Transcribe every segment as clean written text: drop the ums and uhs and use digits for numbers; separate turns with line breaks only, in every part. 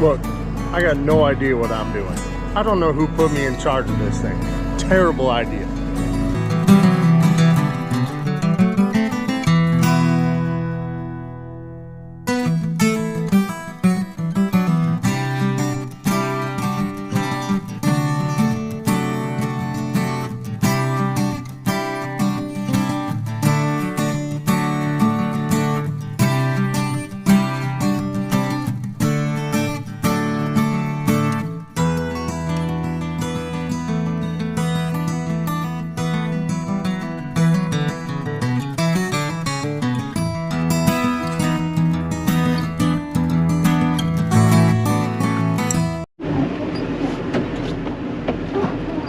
Look, I got no idea what I'm doing. I don't know who put me in charge of this thing. Terrible idea.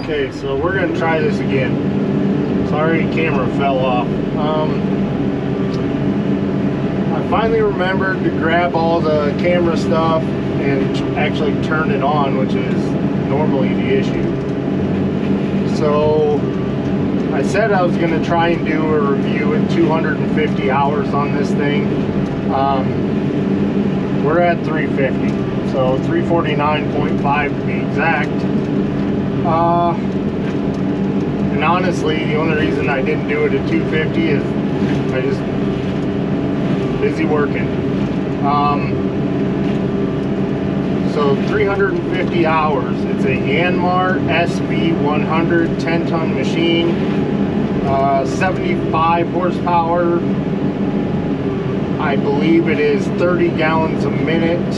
Okay, so we're gonna try this again. Sorry, camera fell off. I finally remembered to grab all the camera stuff and actually turn it on, which is normally the issue. So I said I was gonna try and do a review at 250 hours on this thing. We're at 350, so 349.5 to be exact. And honestly, the only reason I didn't do it at 250 is I just busy working. So 350 hours. It's a Yanmar SV100 10-ton machine, 75 horsepower. I believe it is 30 gallons a minute,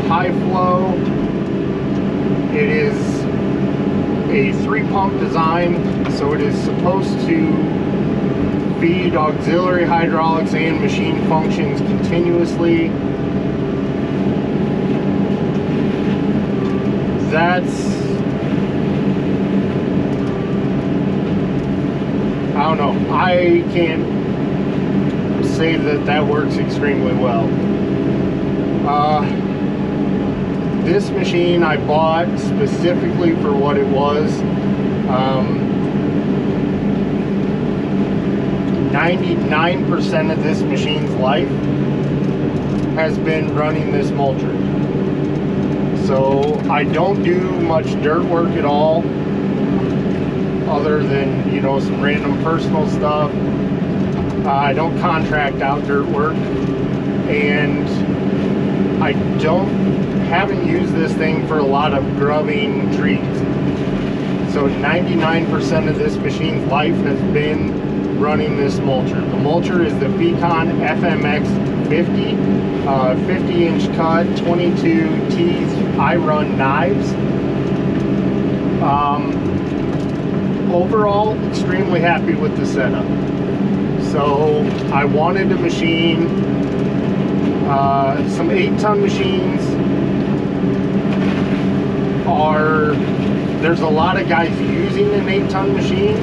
high flow. It is a 3-pump design, so it is supposed to feed auxiliary hydraulics and machine functions continuously. I don't know, I can't say that works extremely well. This machine I bought specifically for what it was. 99% of this machine's life has been running this mulcher. So I don't do much dirt work at all, other than, you know, some random personal stuff. I don't contract out dirt work, and I haven't used this thing for a lot of grubbing trees. So 99% of this machine's life has been running this mulcher. The mulcher is the Fecon FMX50, 50-inch cut, 22 teeth. I run knives. Overall, extremely happy with the setup. So I wanted a machine. Some 8-ton machines there's a lot of guys using an 8-ton machine.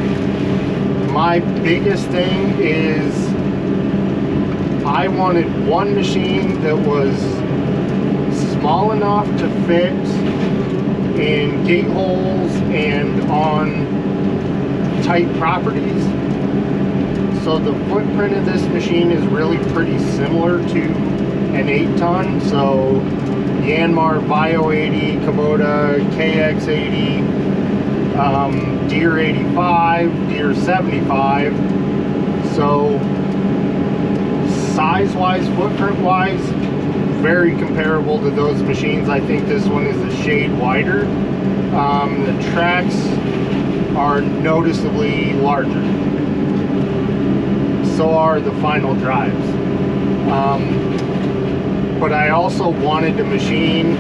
My biggest thing is I wanted one machine that was small enough to fit in gate holes and on tight properties. So the footprint of this machine is really pretty similar to an 8-ton. So Yanmar Bio 80, Kubota KX80, Deere 85, Deere 75. So size-wise, footprint-wise, very comparable to those machines. I think this one is a shade wider. The tracks are noticeably larger. So are the final drives. But I also wanted a machine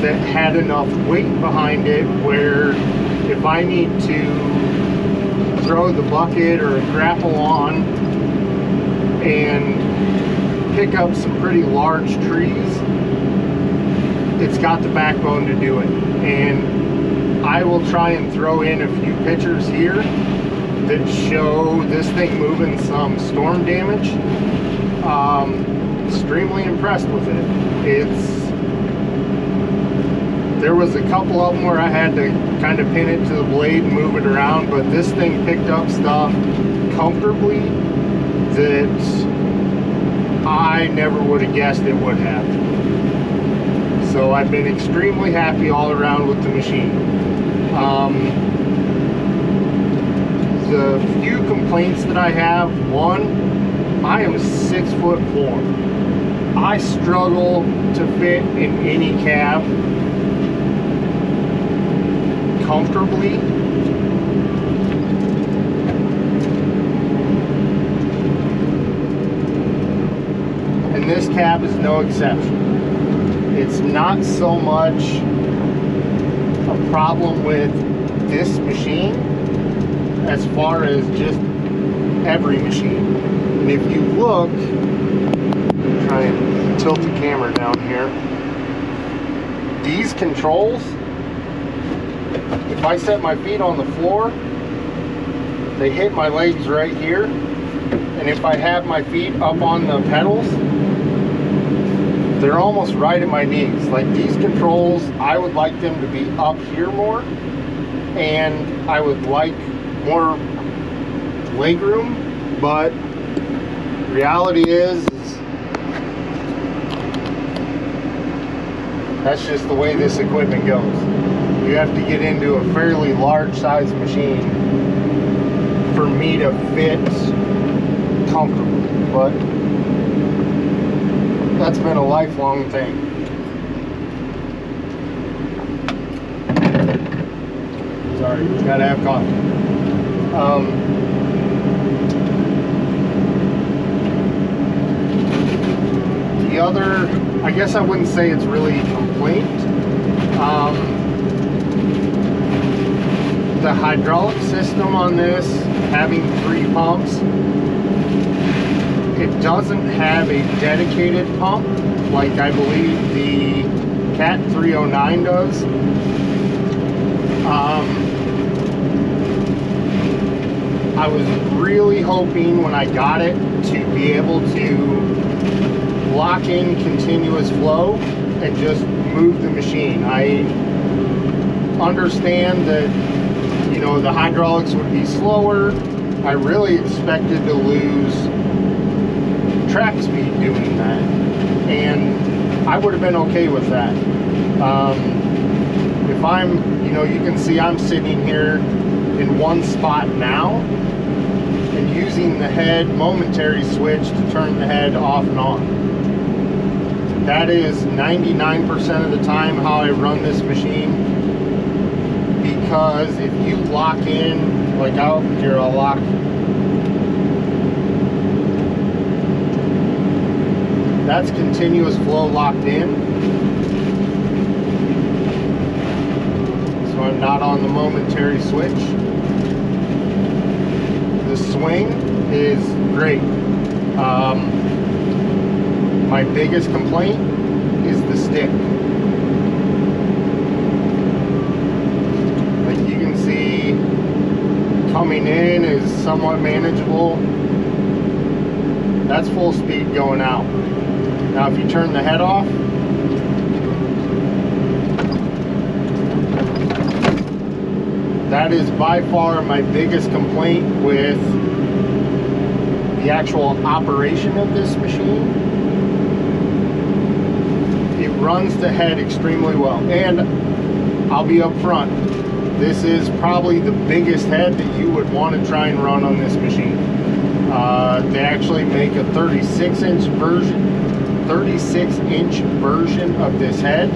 that had enough weight behind it where if I need to throw the bucket or grapple on and pick up some pretty large trees, it's got the backbone to do it. And I will try and throw in a few pictures here that show this thing moving some storm damage. Extremely impressed with it. There was a couple of them where I had to kind of pin it to the blade and move it around, but this thing picked up stuff comfortably that I never would have guessed it would have. So I've been extremely happy all around with the machine. The few complaints that I have, one, I am 6'4". I struggle to fit in any cab comfortably. And this cab is no exception. It's not so much a problem with this machine as far as just every machine. And if you look, try and tilt the camera down here, these controls, if I set my feet on the floor, they hit my legs right here. And if I have my feet up on the pedals, they're almost right at my knees. Like these controls, I would like them to be up here more, and I would like more leg room, but reality is that's just the way this equipment goes. You have to get into a fairly large size machine for me to fit comfortably, but that's been a lifelong thing. Sorry, gotta have coffee. The other, I guess I wouldn't say it's really a complaint. The hydraulic system on this, having 3 pumps, it doesn't have a dedicated pump like I believe the Cat 309 does. I was really hoping when I got it to be able to lock in continuous flow and just move the machine. I understand that, you know, the hydraulics would be slower. I really expected to lose track speed doing that, and I would have been okay with that. If I'm, you know, you can see I'm sitting here in one spot now and using the head momentary switch to turn the head off and on. That is 99% of the time how I run this machine, because if you lock in, like out here, I'll lock. That's continuous flow locked in. So I'm not on the momentary switch. The swing is great. My biggest complaint is the stick. Like you can see, coming in is somewhat manageable. That's full speed going out. Now if you turn the head off, that is by far my biggest complaint with the actual operation of this machine. It runs the head extremely well, and I'll be up front, this is probably the biggest head that you would want to try and run on this machine. They actually make a 36-inch version of this head.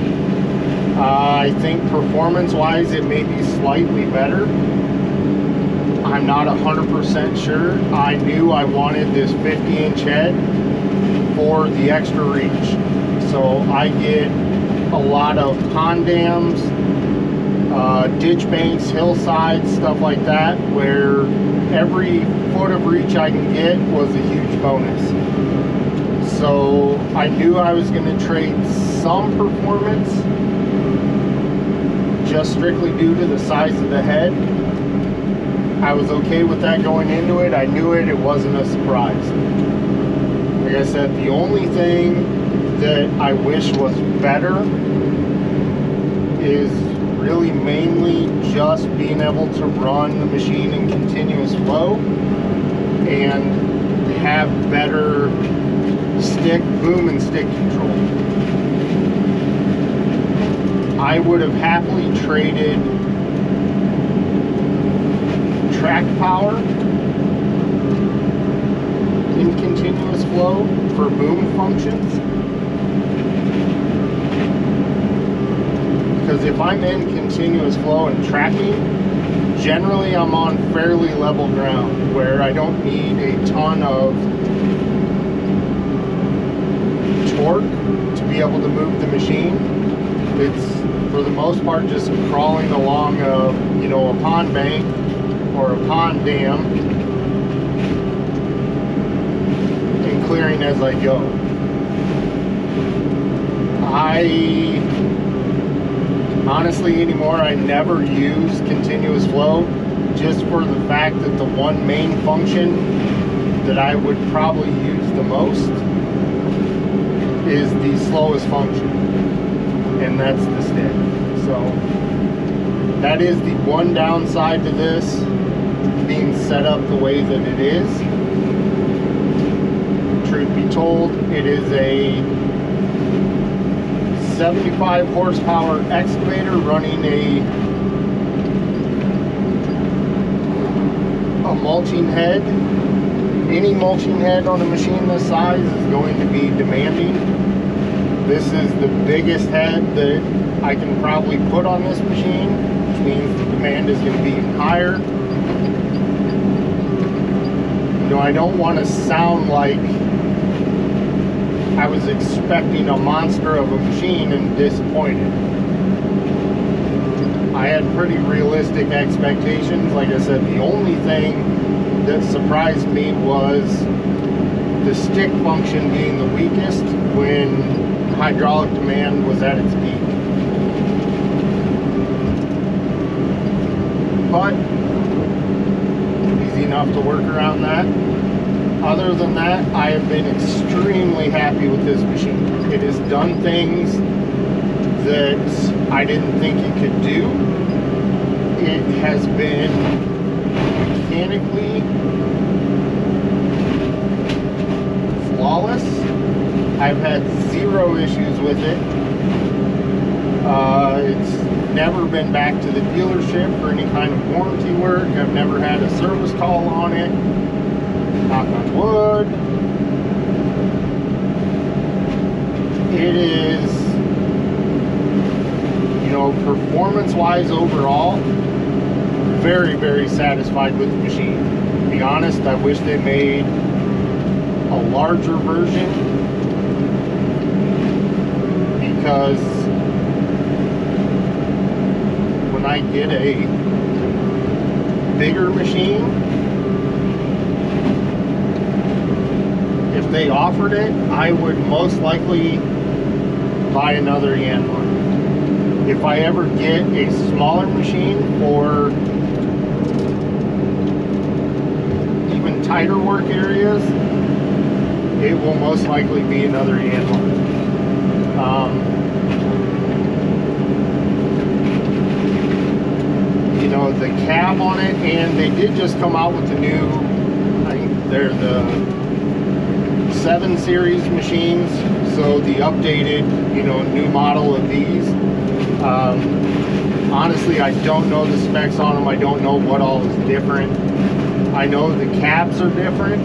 I think performance-wise it may be slightly better. I'm not 100% sure. I knew I wanted this 50-inch head for the extra reach. So I get a lot of pond dams, ditch banks, hillsides, stuff like that, where every foot of reach I can get was a huge bonus. So I knew I was going to trade some performance just strictly due to the size of the head. I was okay with that going into it. I knew it wasn't a surprise. Like I said, the only thing that I wish was better is really mainly just being able to run the machine in continuous flow and have better stick, boom and stick control. I would have happily traded track power in continuous flow for boom functions. Because if I'm in continuous flow and tracking, generally I'm on fairly level ground where I don't need a ton of torque to be able to move the machine. It's for the most part just crawling along a, you know, a pond bank or a pond dam and clearing as I go. Honestly, anymore, I never use continuous flow, just for the fact that the one main function that I would probably use the most is the slowest function, and that's the stick. So that is the one downside to this being set up the way that it is. Truth be told, it is a 75 horsepower excavator running a mulching head. Any mulching head on a machine this size is going to be demanding. This is the biggest head that I can probably put on this machine, which means the demand is going to be even higher. You know, I don't want to sound like I was expecting a monster of a machine and disappointed. I had pretty realistic expectations. Like I said, the only thing that surprised me was the stick function being the weakest when hydraulic demand was at its peak. But easy enough to work around that. Other than that, I have been extremely happy with this machine. It has done things that I didn't think it could do. It has been mechanically flawless. I've had zero issues with it. It's never been back to the dealership for any kind of warranty work. I've never had a service call on it. Knock on wood. It is, you know, performance-wise overall, very, very satisfied with the machine. To be honest, I wish they made a larger version, because when I get a bigger machine, if they offered it, I would most likely buy another Yanmar. If I ever get a smaller machine for even tighter work areas, it will most likely be another Yanmar. You know, the cab on it, and they did just come out with the new, I think they're the 7 series machines, so the updated, you know, new model of these. Honestly, I don't know the specs on them. I don't know what all is different. I know the cabs are different,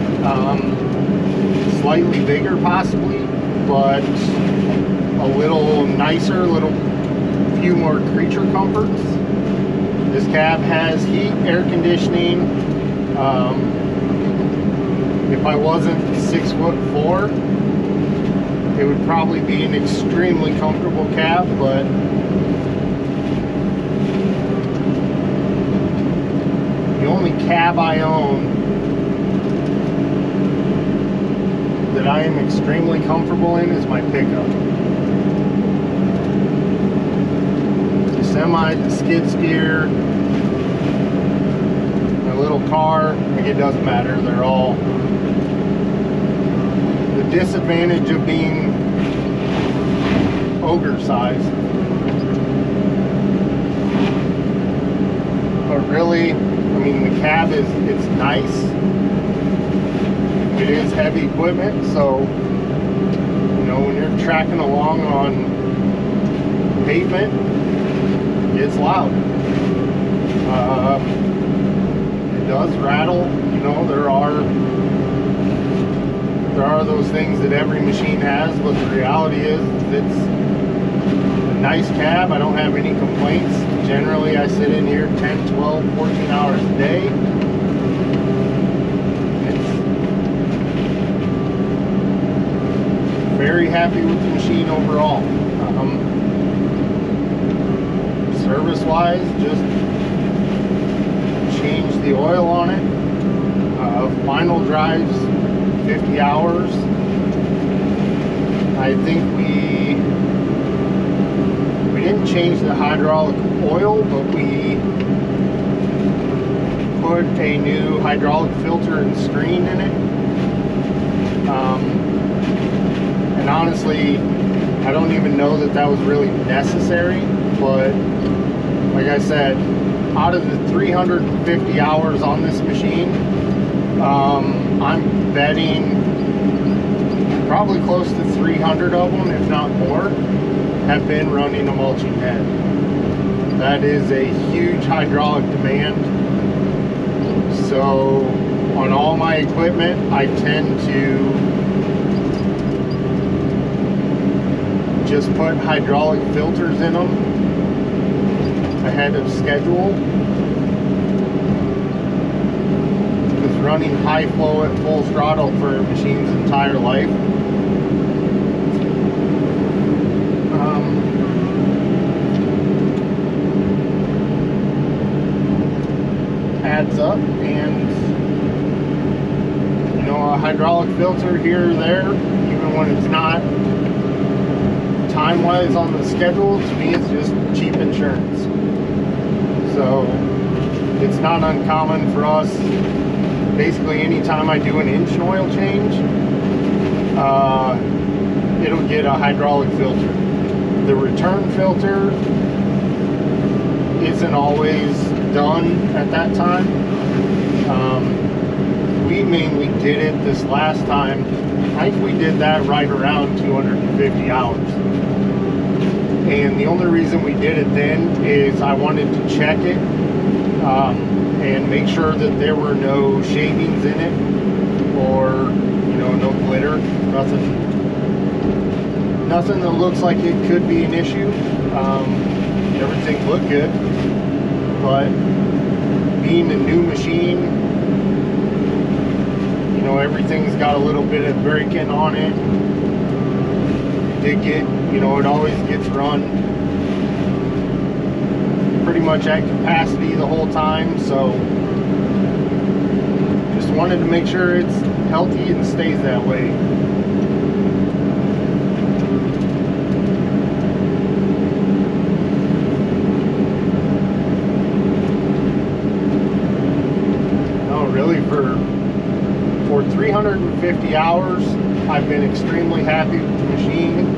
slightly bigger possibly, but a little nicer, few more creature comforts. This cab has heat, air conditioning. If I wasn't 6'4", it would probably be an extremely comfortable cab, but the only cab I own that I am extremely comfortable in is my pickup. The semi, the skid steer, my little car, like, it doesn't matter, they're all. The disadvantage of being ogre size, but really, I mean, the cab is, it's nice. It is heavy equipment, so, you know, when you're tracking along on pavement, it's loud. It does rattle. You know, there are those things that every machine has, but the reality is it's a nice cab. I don't have any complaints. Generally, I sit in here 10, 12, 14 hours a day. Very happy with the machine overall. Service wise, just changed the oil on it. Final drives 50 hours. I think we didn't change the hydraulic oil, but we put a new hydraulic filter and screen in it. And honestly, I don't even know that that was really necessary, but like I said, out of the 350 hours on this machine, I'm betting probably close to 300 of them, if not more, have been running a mulching head. That is a huge hydraulic demand. So on all my equipment, I tend to just put hydraulic filters in them ahead of schedule, because running high flow at full throttle for a machine's entire life adds up. And you know, a hydraulic filter here or there, even when it's not time-wise on the schedule, to me it's just cheap insurance. So it's not uncommon for us, basically anytime I do an engine oil change, it'll get a hydraulic filter. The return filter isn't always done at that time. We mainly did it this last time. I think we did that right around 250 hours. And the only reason we did it then is I wanted to check it and make sure that there were no shavings in it, or you know, no glitter, nothing that looks like it could be an issue. Everything looked good, but being a new machine, you know, everything's got a little bit of break-in on it. Did get, you know, it always gets run pretty much at capacity the whole time, so just wanted to make sure it's healthy and stays that way. No, really, for 350 hours, I've been extremely happy with the machine.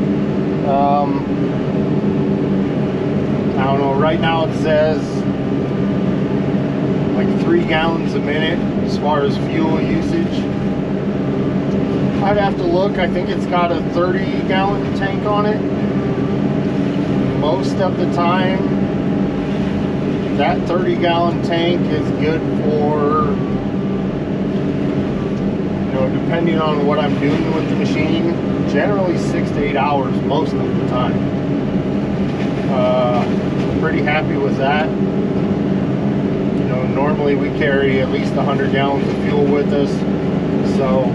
I don't know, right now it says like 3 gallons a minute as far as fuel usage. I'd have to look. I think it's got a 30-gallon tank on it. Most of the time, that 30-gallon tank is good for, depending on what I'm doing with the machine, generally 6 to 8 hours most of the time. Pretty happy with that. You know, normally we carry at least 100 gallons of fuel with us, so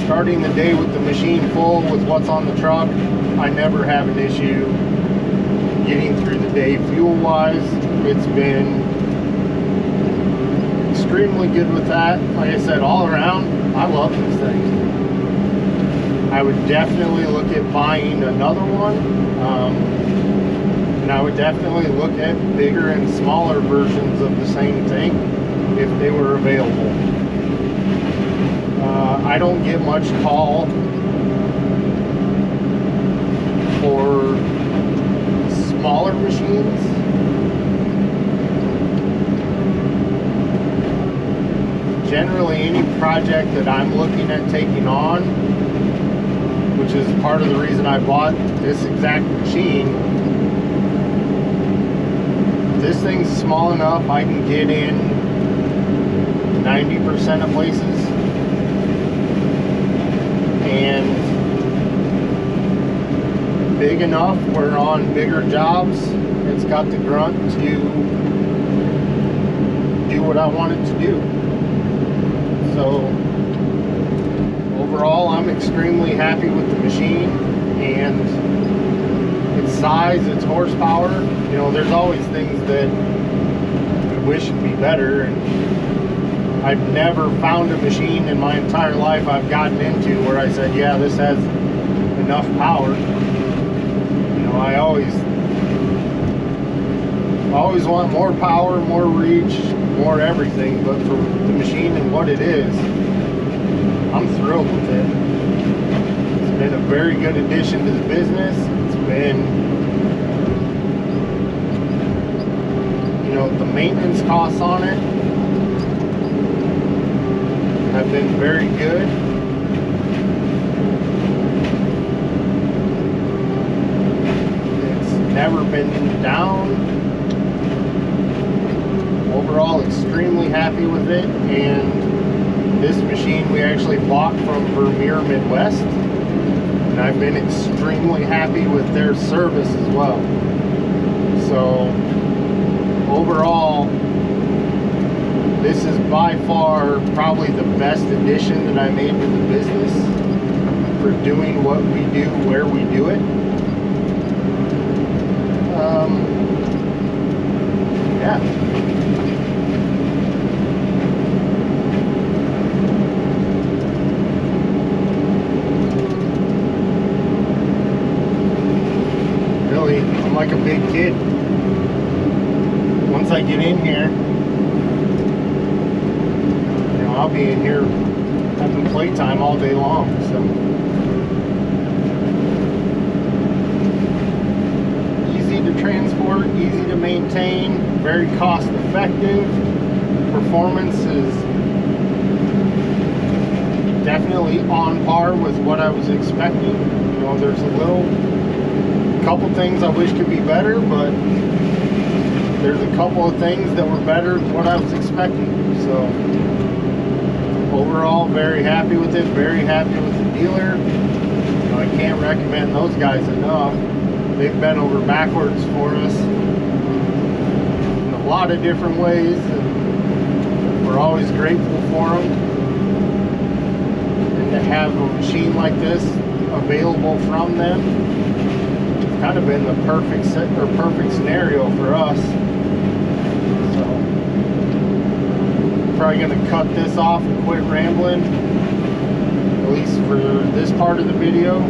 starting the day with the machine full with what's on the truck, I never have an issue getting through the day fuel-wise. It's been extremely good with that. Like I said, all around, I love these things. I would definitely look at buying another one, and I would definitely look at bigger and smaller versions of the same thing if they were available. I don't get much call for smaller machines. Generally, any project that I'm looking at taking on, which is part of the reason I bought this exact machine. This thing's small enough I can get in 90% of places, and big enough where on bigger jobs it's got the grunt to do what I want it to do. So overall, I'm extremely happy with the machine and its size, its horsepower. You know, there's always things that I wish would be better, and I've never found a machine in my entire life I've gotten into where I said, yeah, this has enough power. You know, I always want more power, more reach, more everything, but for the machine and what it is, I'm thrilled with it. It's been a very good addition to the business. It's been, you know, the maintenance costs on it have been very good. It's never been down. Overall, extremely happy with it. And this machine we actually bought from Vermeer Midwest, and I've been extremely happy with their service as well. So overall, this is by far probably the best addition that I made to the business for doing what we do, where we do it. Yeah. Really, I'm like a big kid. Once I get in here, I'll be in here having playtime all day long. So easy to transport, easy to maintain, very cost effective. Performance is definitely on par with what I was expecting. You know, there's a couple things I wish could be better, but there's a couple of things that were better than what I was expecting. So overall, very happy with it, very happy with the dealer. You know, I can't recommend those guys enough. They've bent over backwards for us in a lot of different ways, and we're always grateful for them. And to have a machine like this available from them, it's kind of been the perfect scenario for us. Probably going to cut this off and quit rambling, at least for this part of the video.